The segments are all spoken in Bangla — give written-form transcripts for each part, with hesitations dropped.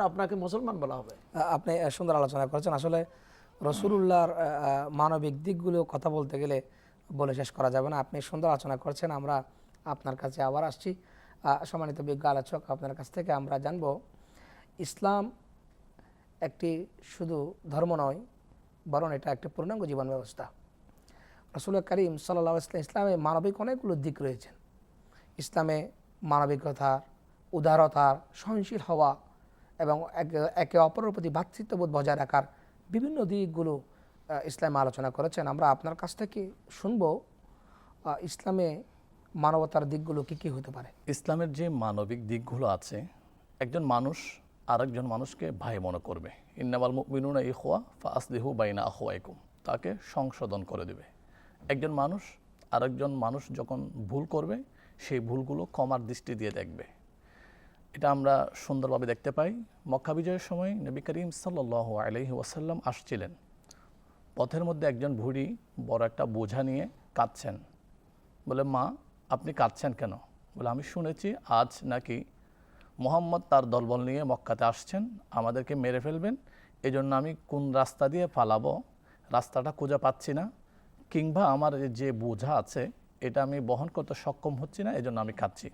আপনাকে মুসলমান বলা হবে। আপনি সুন্দর আলোচনা করেছেন। আসলে রসুলুল্লাহর মানবিক দিকগুলো কথা বলতে গেলে বলে শেষ করা যাবে না। আপনি সুন্দর আলোচনা করছেন। আমরা আপনার কাছে আবার আসছি। সম্মানিত বিজ্ঞ আলোচক, আপনার কাছ থেকে আমরা জানব, ইসলাম একটি শুধু ধর্ম নয়, বরং এটা একটি পূর্ণাঙ্গ জীবন ব্যবস্থা। রাসূল করিম সাল্লাল্লাহু আলাইহি ওয়াসাল্লাম ইসলামে মানবিক অনেকগুলো দিক রয়েছে। ইসলামে মানবিকতার, উদারতার, সহনশীল হওয়া এবং একে অপরের প্রতি ভ্রাতৃত্ববোধ বজায় রাখার বিভিন্ন দিকগুলো ইসলামে আলোচনা করেছেন। আমরা আপনার কাছ থেকে শুনব ইসলামে মানবতার দিকগুলো কী কী হতে পারে। ইসলামের যে মানবিক দিকগুলো আছে, একজন মানুষ আরেকজন মানুষকে ভাই মনে করবে। ইন্নামাল মুমিনুনা ইখওয়া ফাসলিহু বাইনা আখওয়াইকুম, তাকে সংশোধন করে দেবে। একজন মানুষ আরেকজন মানুষ যখন ভুল করবে, সেই ভুলগুলো ক্ষমার দৃষ্টি দিয়ে দেখবে। এটা আমরা সুন্দরভাবে দেখতে পাই। মক্কা বিজয়ের সময় নবী করিম সাল্লাল্লাহু আলাইহি ওয়াসাল্লাম আসছিলেন। পথের মধ্যে একজন বুড়ি বড় একটা বোঝা নিয়ে কাঁদছেন। বলে, মা আপনি কাঁদছেন কেন? বলে, আমি শুনেছি আজ নাকি মুহাম্মদ তার দলবল নিয়ে মক্কাতে আসছেন, আমাদেরকে মেরে ফেলবেন। এজন্য আমি কোন রাস্তা দিয়ে পালাবো, রাস্তাটা খুঁজে পাচ্ছি না, কিংবা আমার যে বোঝা আছে এটা আমি বহন করতে সক্ষম হচ্ছি না, এজন্য আমি কাঁদছি।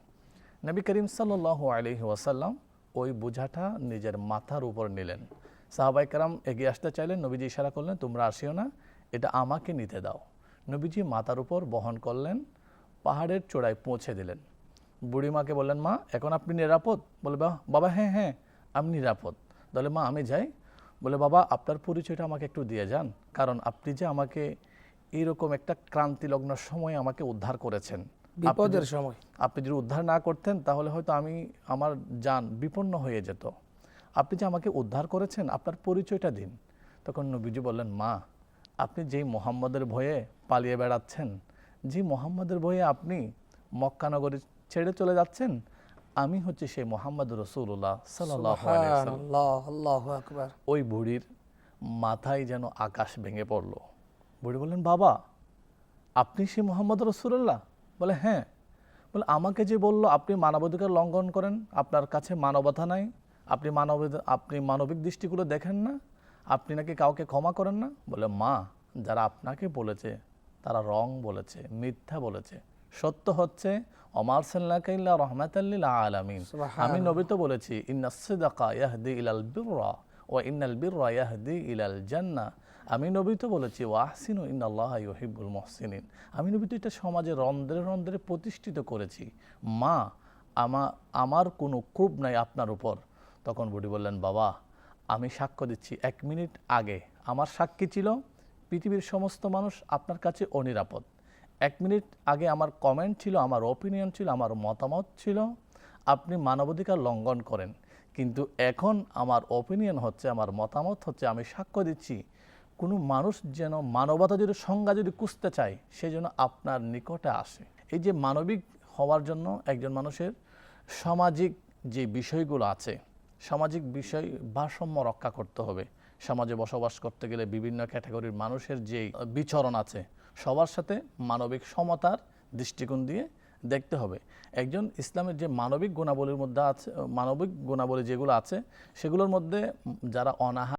নবী করিম সাল্লাল্লাহু আলাইহি ওয়াসাল্লাম ওই বোঝাটা নিজের মাথার উপর নিলেন। সাহাবায়ে কেরাম এগিয়ে আসতে চাইলেন, নবীজি ইশারা করলেন, তোমরা আসিও না, এটা আমাকে নিতে দাও। নবীজি মাথার উপর বহন করলেন, পাহাড়ের চূড়ায় পৌঁছে দিলেন। বুড়িমাকে বললেন, মা এখন আপনি নিরাপদ? বলে, বাবা হ্যাঁ হ্যাঁ আমি নিরাপদ। বলে, মা আমি যাই? বলে, বাবা আপনার পরিচয়টা আমাকে একটু দিয়ে যান, কারণ আপনি যে আমাকে এইরকম একটা ক্রান্তিলগ্ন সময় আমাকে উদ্ধার করেছেন, বিপদের সময় আপনি যদি উদ্ধার না করতেন তাহলে হয়তো আমার জান বিপন্ন হয়ে যেত। আপনি যে আমাকে উদ্ধার করেছেন, আপনার পরিচয়টা দিন। তখন নবীজি বললেন, মা আপনি যেই মুহাম্মদের ভয়ে পালিয়ে বেড়াচ্ছেন, যে মুহাম্মদের ভয়ে আপনি মক্কানগরী ছেড়ে চলে যাচ্ছেন, আমি হচ্ছে সেই মুহাম্মদ রাসূলুল্লাহ সাল্লাল্লাহু আলাইহি ওয়াসাল্লাম। আল্লাহু আকবার। ওই বুড়ির মাথায় যেন আকাশ ভেঙে পড়ল। বুড়ি বললেন, বাবা আপনি সেই মুহাম্মদ রাসূলুল্লাহ? বলে, হ্যাঁ। বলে, আমাকে যে বলল আপনি মানবাধিকার লঙ্ঘন করেন, আপনার কাছে মানবতা নাই, আপনি মানবিক দৃষ্টিগুলো দেখেন না, আপনি নাকি কাউকে ক্ষমা করেন না। বলে, মা যারা আপনাকে বলেছে তারা রং বলেছে, মিথ্যা বলেছে। সত্য হচ্ছে ওমা আরসালনাকা ইল্লা রাহমাতাল লিল আলামিন। আমি নবী তো বলেছি, ইন্নাস সিদকা ইয়াহদি ইলাল বিররা ওয়া ইন্নাল বিররা ইয়াহদি ইলাল জান্নাহ। আমি নবী তো বলেছি ওয়াহসিনু ইন্নাল্লাহা ইউহিব্বুল মুহসিনিন। আমি নবী তো এটা সমাজে রন্ধ্রে রন্ধ্রে প্রতিষ্ঠিত করেছি। মা আমার কোনো ক্রোধ নাই আপনার উপর। তখন বুড়ি বললেন, বাবা আমি সাক্ষ্য দিচ্ছি, 1 মিনিট আগে আমার সাক্ষী ছিল পৃথিবীর সমস্ত মানুষ আপনার কাছে অনিরাপদ। 1 মিনিট আগে আমার কমেন্ট ছিল, আমার অপিনিয়ন ছিল, আমার মতামত ছিল আপনি মানবাধিকার লঙ্ঘন করেন। কিন্তু এখন আমার অপিনিয়ন হচ্ছে, আমার মতামত হচ্ছে, আমি সাক্ষ্য দিচ্ছি কোনো মানুষ যেন মানবতা যদি সংজ্ঞা যদি খুঁজতে চায়, সে যেন আপনার নিকটে আসে। এই যে মানবিক হওয়ার জন্য একজন মানুষের সামাজিক যে বিষয়গুলো আছে, সামাজিক বিষয় ভারসাম্য রক্ষা করতে হবে। সমাজে বসবাস করতে গেলে বিভিন্ন ক্যাটাগরির মানুষের যে বিচরণ আছে, সবার সাথে মানবিক সমতার দৃষ্টিকোণ দিয়ে দেখতে হবে। একজন ইসলামের যে মানবিক গুণাবলীর মধ্যে আছে, মানবিক গুণাবলী যেগুলো আছে, সেগুলোর মধ্যে যারা অনাহার